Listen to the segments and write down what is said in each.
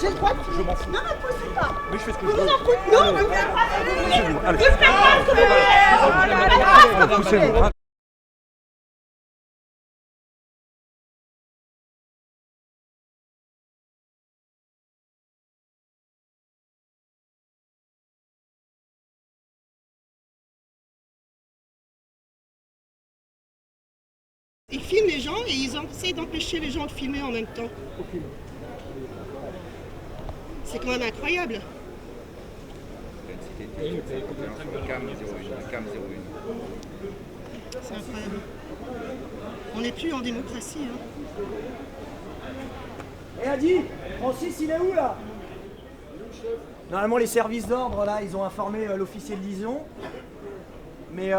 J'ai le droit de filmer. Je m'en fous. Non, mais poussez pas. Mais je fais ce que Vous je vous veux. en foutez. Non, vous faites pas ce que vous voulez. Poussez-vous, allez. Vous faites pas ce que vous voulez. Poussez-vous. Ils filment les gens et ils essaient d'empêcher les gens de filmer en même temps. C'est quand même incroyable. C'est incroyable. On n'est plus en démocratie. Hein. Et Adi, Francis, il est où là? Normalement, les services d'ordre, là, ils ont informé l'officier de liaison. Mais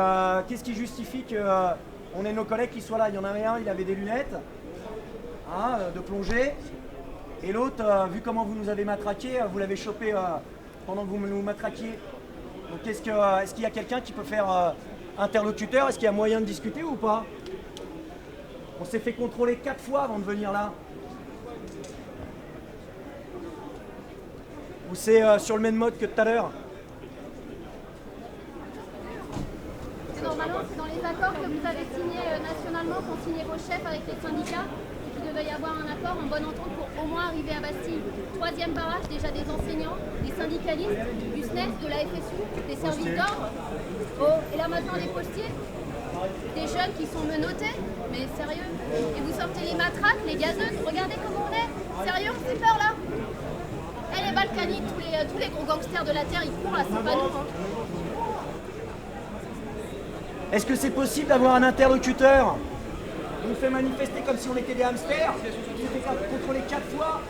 qu'est-ce qui justifie qu'on ait nos collègues qui soient là? Il y en avait un, il avait des lunettes hein, de plongée. Et l'autre, vu comment vous nous avez matraqué, vous l'avez chopé pendant que vous nous matraquiez. Donc est-ce qu'il y a quelqu'un qui peut faire interlocuteur? Est-ce qu'il y a moyen de discuter ou pas? On s'est fait contrôler 4 fois avant de venir là. Ou c'est sur le même mode que tout à l'heure? Normalement, c'est dans les accords que vous avez signés nationalement, qu'ont signé vos chefs avec les syndicats, qu'il devait y avoir un accord en bonne entente pour au moins arriver à Bastille. 3e barrage, déjà des enseignants, des syndicalistes, du SNES, de la FSU, des services d'ordre. Oh, et là maintenant des postiers, des jeunes qui sont menottés, mais sérieux. Et vous sortez les matraques, les gazeuses, regardez comment on est. Sérieux, on fait peur là. Et les Balkaniques, tous les gros gangsters de la terre, ils courent là, c'est pas nous. Hein. Est-ce que c'est possible d'avoir un interlocuteur? On nous fait manifester comme si on était des hamsters. On s'est fait contrôler 4 fois.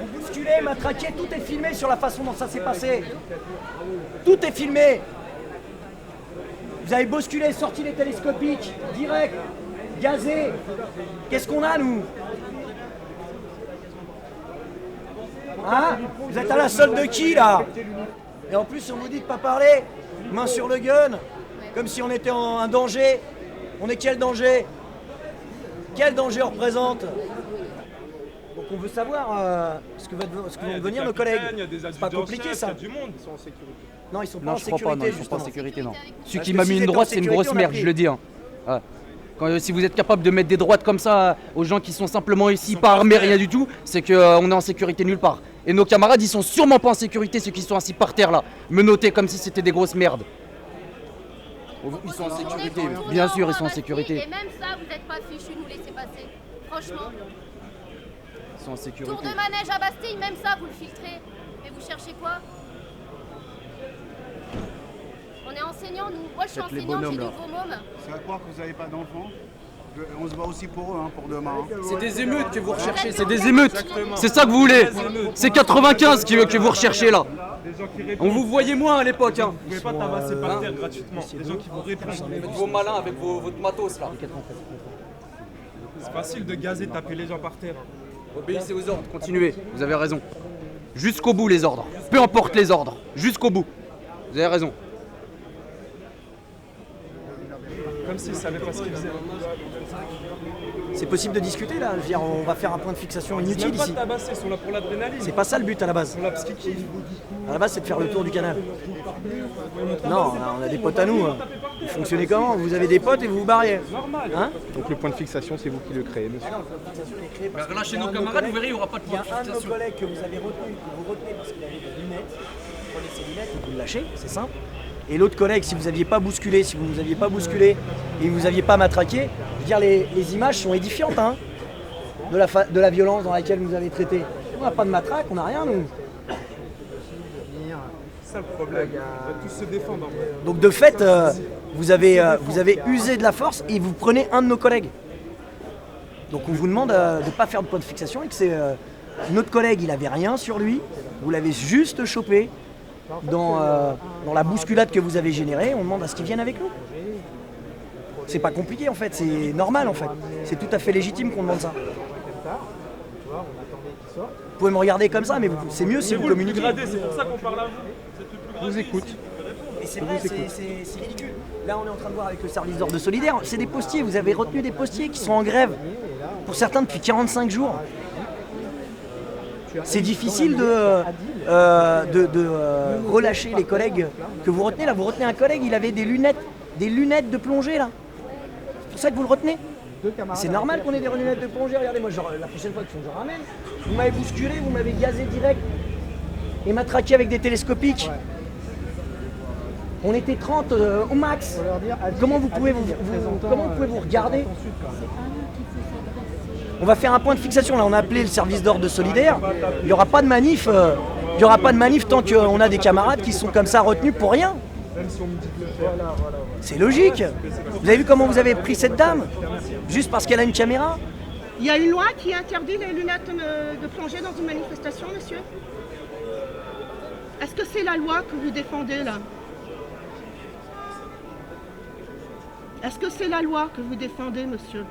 On bousculait, matraquait, tout est filmé sur la façon dont ça s'est passé. Tout est filmé. Vous avez bousculé, sorti les télescopiques, direct, gazé. Qu'est-ce qu'on a, nous? Hein? Vous êtes à la solde de qui, là? Et en plus, on vous dit de pas parler, main sur le gun, comme si on était en un danger. On est quel danger? Quel danger on représente? Donc on veut savoir ce que vont devenir nos collègues. C'est pas compliqué ça. Du monde, ils sont en sécurité. Non, ils sont pas Non, en je crois sécurité. pas, non, ils sont pas en Justement. sécurité, non. Celui Parce qui que m'a si mis une c'était en droite, c'est une sécurité, grosse on a merde, pris. je le dis. Hein. Ouais. Si vous êtes capable de mettre des droites comme ça aux gens qui sont simplement ici, pas armés, rien du tout, c'est qu'on est en sécurité nulle part. Et nos camarades, ils sont sûrement pas en sécurité, ceux qui sont assis par terre là, menottés comme si c'était des grosses merdes. Ils sont en sécurité, bien sûr, ils sont en sécurité. Et même ça, vous n'êtes pas fichus de nous laisser passer. Franchement. Ils sont en sécurité. Tour de manège à Bastille, même ça, vous le filtrez. Mais vous cherchez quoi? On est enseignants, nous. Moi, je suis Faites les enseignante, j'ai bonhommes, des là. gros mômes. C'est à croire que vous n'avez pas d'enfants. On se bat aussi pour eux, hein, pour demain. hein. C'est des émeutes que vous recherchez, c'est des émeutes. C'est ça que vous voulez. C'est 95 que vous recherchez là. Des gens qui répondent. On vous voyait moins à l'époque. Hein. Vous pouvez pas tabasser par terre gratuitement. Des gens qui vous répondent. Faites vos malins avec votre matos là. C'est facile de gazer, taper les gens par terre. Obéissez aux ordres, continuez, vous avez raison. Jusqu'au bout les ordres, peu importe les ordres, jusqu'au bout. Vous avez raison. Comme s'ils savaient pas ce qu'ils faisaient. C'est possible de discuter là? Je veux dire, on va faire un point de fixation Ils inutile même pas ici. de tabasser, ils sont là pour l'adrénaline. C'est pas ça le but à la base. Pour la psychique. À la base, c'est de faire le tour du canal. Non, là, on a des potes à nous. Hein. Vous fonctionnez comment? Vous avez des potes et vous vous barriez. Normal. Hein? Donc le point de fixation, c'est vous qui le créez, monsieur. Relâchez nos camarades, vous verrez, il n'y aura pas de Il y point a de un de nos fixation. collègues que vous avez retenu, que vous retenez parce qu'il avait des lunettes. Vous prenez ses lunettes et vous le lâchez, c'est simple. Et l'autre collègue, si vous n'aviez pas bousculé, si vous ne nous aviez pas bousculé et vous n'aviez pas matraqué, je veux dire, les images sont édifiantes hein, de la violence dans laquelle vous nous avez traité. On n'a pas de matraque, on n'a rien nous. C'est ça le problème. On va tous se défendre. Donc de fait, vous avez usé de la force et vous prenez un de nos collègues. Donc on vous demande de ne pas faire de point de fixation et que c'est notre collègue, il avait rien sur lui, vous l'avez juste chopé dans la bousculade que vous avez générée, on demande à ce qu'il vienne avec nous. C'est pas compliqué en fait, c'est normal en fait. C'est tout à fait légitime qu'on demande ça. Vous pouvez me regarder comme ça, mais c'est mieux si C'est vous vous le plus communiquez. gradé, c'est pour ça qu'on parle à vous. Vous êtes le plus gradé. Je vous écoute. Et c'est vrai, c'est ridicule. Là, on est en train de voir avec le service d'ordre solidaire. C'est des postiers. Vous avez retenu des postiers qui sont en grève. Pour certains, depuis 45 jours. C'est difficile de relâcher les collègues que vous retenez. Là, vous retenez un collègue, il avait des lunettes de plongée, là. C'est pour ça que vous le retenez. C'est normal qu'on ait des lunettes de plongée. Regardez, moi, la prochaine fois que j'en ramène, vous m'avez bousculé, vous m'avez gazé direct et matraqué avec des télescopiques. On était 30 au max. Comment vous pouvez vous regarder? On va faire un point de fixation. Là, on a appelé le service d'ordre solidaire. Il n'y aura pas de manif. Il n'y aura pas de manif tant qu'on a des camarades qui sont comme ça retenus pour rien. C'est logique. Vous avez vu comment vous avez pris cette dame? Juste parce qu'elle a une caméra? Il y a une loi qui interdit les lunettes de plongée dans une manifestation, monsieur? Est-ce que c'est la loi que vous défendez, là? Est-ce que c'est la loi que vous défendez, monsieur?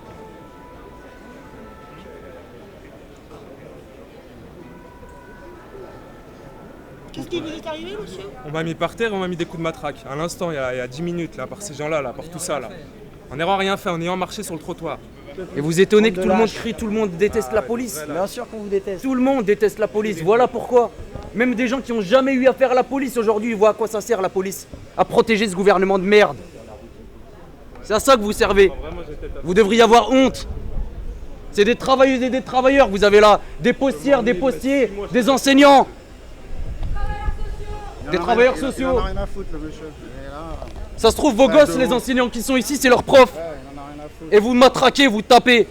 Qu'est-ce qui vous est arrivé, monsieur? On m'a mis par terre et on m'a mis des coups de matraque. À l'instant, il y a 10 minutes, là, par ces gens-là, là, par tout ça, là. En n'ayant rien fait, en ayant marché sur le trottoir. Et vous étonnez que tout le monde crie, tout le monde déteste la police. Bien sûr qu'on vous déteste. Tout le monde déteste la police, voilà pourquoi. Même des gens qui n'ont jamais eu affaire à la police aujourd'hui, ils voient à quoi ça sert la police. À protéger ce gouvernement de merde. C'est à ça que vous servez. Vous devriez avoir honte. C'est des travailleuses et des travailleurs. Vous avez là des postières, des postiers, des enseignants. Des travailleurs sociaux. Il en a rien à foutre, le monsieur. Et là, Ça se trouve, vos gosses, les enseignants qui sont ici, c'est leurs profs. il en a rien à foutre. Et vous matraquez, vous tapez.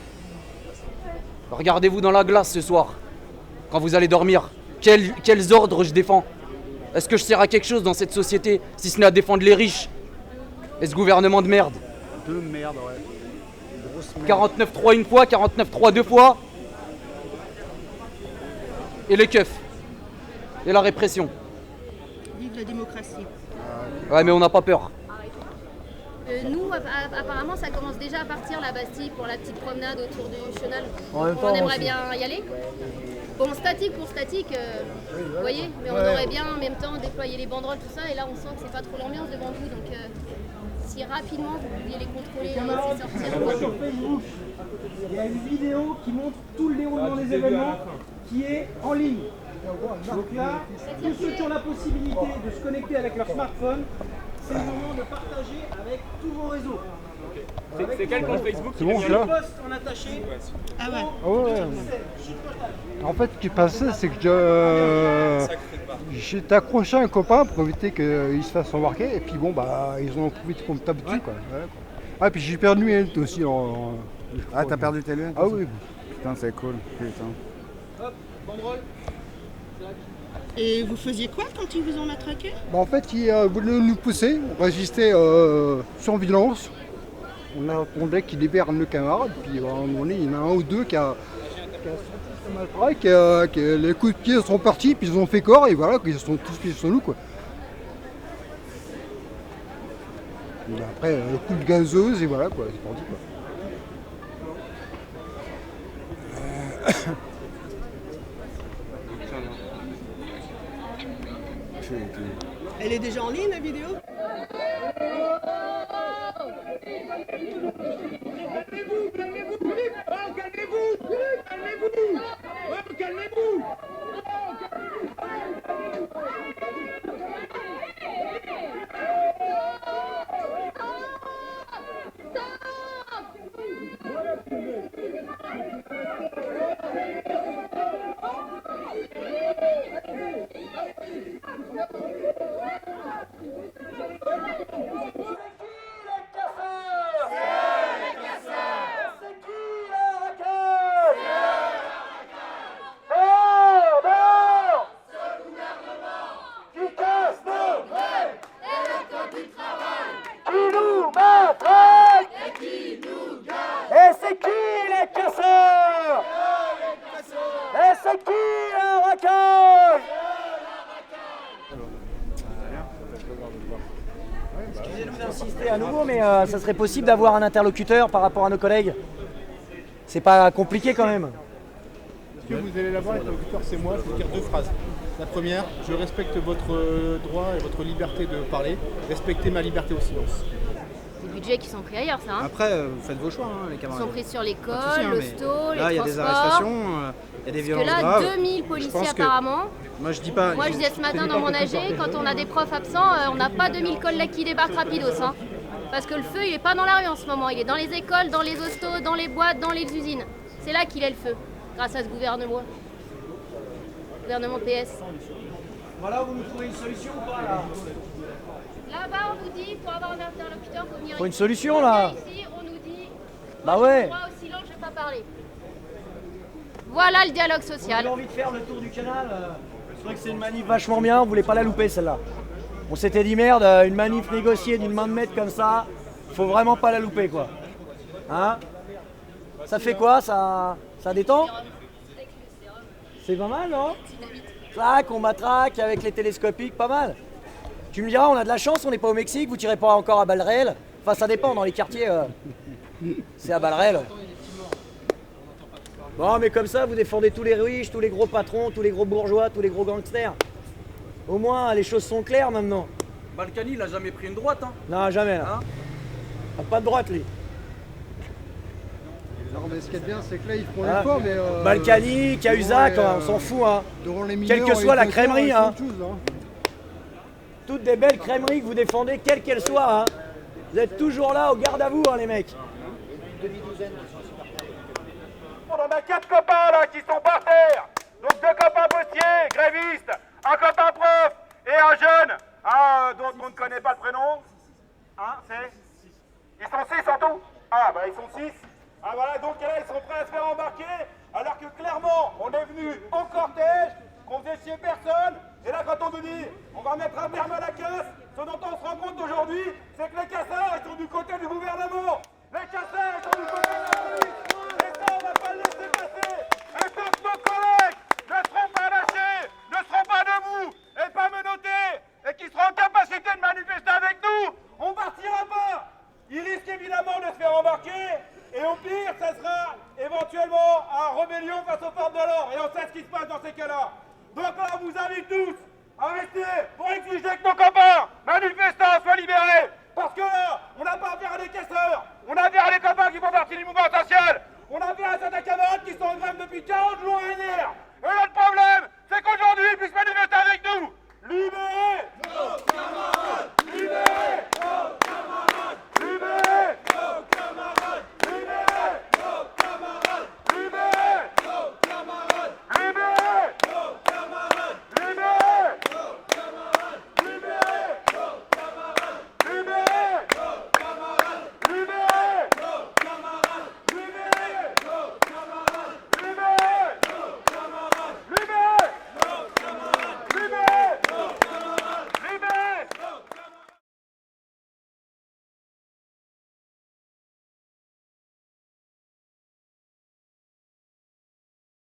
Regardez-vous dans la glace ce soir, quand vous allez dormir. Quels ordres je défends? Est-ce que je sers à quelque chose dans cette société, si ce n'est à défendre les riches? Et ce gouvernement de merde? De merde, ouais. Grosse merde. 49-3 une fois, 49-3 deux fois. Et les keufs. Et la répression. Vive la démocratie. Ouais, mais on n'a pas peur. Nous, apparemment, ça commence déjà à partir la Bastille pour la petite promenade autour du Chenal. En même temps, On aimerait bien y aller. Bon, statique pour statique, vous voyez, mais on aurait bien en même temps déployé les banderoles, tout ça, et là on sent que c'est pas trop l'ambiance devant vous, donc si rapidement vous pouviez les contrôler, laisser sortir. Sur Facebook, il y a une vidéo qui montre tout le déroulement des événements qui est en ligne. Donc là, tous ceux qui ont la possibilité de se connecter avec leur smartphone, c'est le moment de partager avec tous vos réseaux. C'est quel compte Facebook? C'est bon, Je là. poste en attaché. Ah ouais. Ah ouais. En fait, ce qui passait, c'est que j'étais accroché à un copain pour éviter qu'il se fasse embarquer. Et puis bon, bah, ils ont profité qu'on me tape dessus, quoi. Voilà, quoi. Ah, puis j'ai perdu mes lunettes aussi. Ah, t'as perdu tes lunettes? Ah oui. Putain, c'est cool. Putain. Et vous faisiez quoi quand ils vous ont matraqué? Bah, en fait, ils voulaient nous pousser. On résistait sans violence. On attendait qu'ils libèrent nos camarades. Puis à un moment donné, il y en a un ou deux qui a les coups de pied sont partis, puis ils ont fait corps, et voilà, ils sont tous pieds sur nous, quoi. Et après, le coup de gazeuse, et voilà, quoi, c'est parti, quoi. Elle est déjà en ligne, la vidéo? Excusez-nous d'insister à nouveau, mais ça serait possible d'avoir un interlocuteur par rapport à nos collègues. C'est pas compliqué quand même. Est-ce que vous allez là-bas, l'interlocuteur, c'est moi, je vais dire deux phrases. La première, je respecte votre droit et votre liberté de parler. Respectez ma liberté au silence. Des budgets qui sont pris ailleurs, ça. Hein. Après, vous faites vos choix, hein, les Ils camarades. sont pris sur Pas de l'école, souci, hein, l'hosto, mais les là, il y a des transports. arrestations, il y a des Parce violences que là, graves. 2000 Je policiers pense que- apparemment. Moi, je dis pas. Moi, je disais ce matin dans mon AG, quand on a des profs absents, on n'a pas 2000 collègues qui débarquent rapidos. Hein. Parce que le feu, il est pas dans la rue en ce moment. Il est dans les écoles, dans les hostos, dans les boîtes, dans les usines. C'est là qu'il est le feu, grâce à ce gouvernement. Gouvernement PS. Voilà, vous nous trouvez une solution ou pas là? Là-bas, on vous dit, pour avoir un interlocuteur, il faut venir Faut une ici. solution là. Ici, on nous dit, Bah moi, j'ai ouais. le droit au silence, je vais pas parler. Voilà le dialogue Vous social. avez envie de faire le tour du canal C'est vrai que c'est une manif vachement bien, on voulait pas la louper celle-là. On s'était dit merde, une manif négociée d'une main de maître comme ça, faut vraiment pas la louper quoi. Hein? Ça fait quoi? Ça détend? C'est pas mal, non? Clac, on matraque avec les télescopiques, pas mal. Tu me diras, on a de la chance, on n'est pas au Mexique, vous tirez pas encore à balles réelles. Enfin, ça dépend, dans les quartiers, c'est à balles réelles. Bon, mais comme ça, vous défendez tous les riches, tous les gros patrons, tous les gros bourgeois, tous les gros gangsters. Au moins, les choses sont claires maintenant. Balkany, il a jamais pris une droite. Hein. Non, jamais là. Hein? Pas de droite, lui. Non, mais ce qui est bien, c'est que là, ils font Ah. l'effort, mais. Balkany, Cahuzac, devant les, on s'en fout, hein. devant les Quelle mineurs que et soit les la dossards, crèmerie, ils font hein. autre chose, hein. Toutes des belles crèmeries que vous défendez, quelles qu'elles soient, hein. Vous êtes toujours là au garde à vous, hein, les mecs. On a 4 copains là qui sont par terre. Donc 2 copains postiers, grévistes, un copain prof et un jeune, dont on ne connaît pas le prénom. C'est ils sont 6 en tout. Ah bah ils sont 6. Ah voilà, donc là ils sont prêts à se faire embarquer, alors que clairement on est venu en cortège, qu'on faisait chier personne. Et là quand on nous dit on va mettre un terme à la casse, ce dont on se rend compte aujourd'hui, c'est que les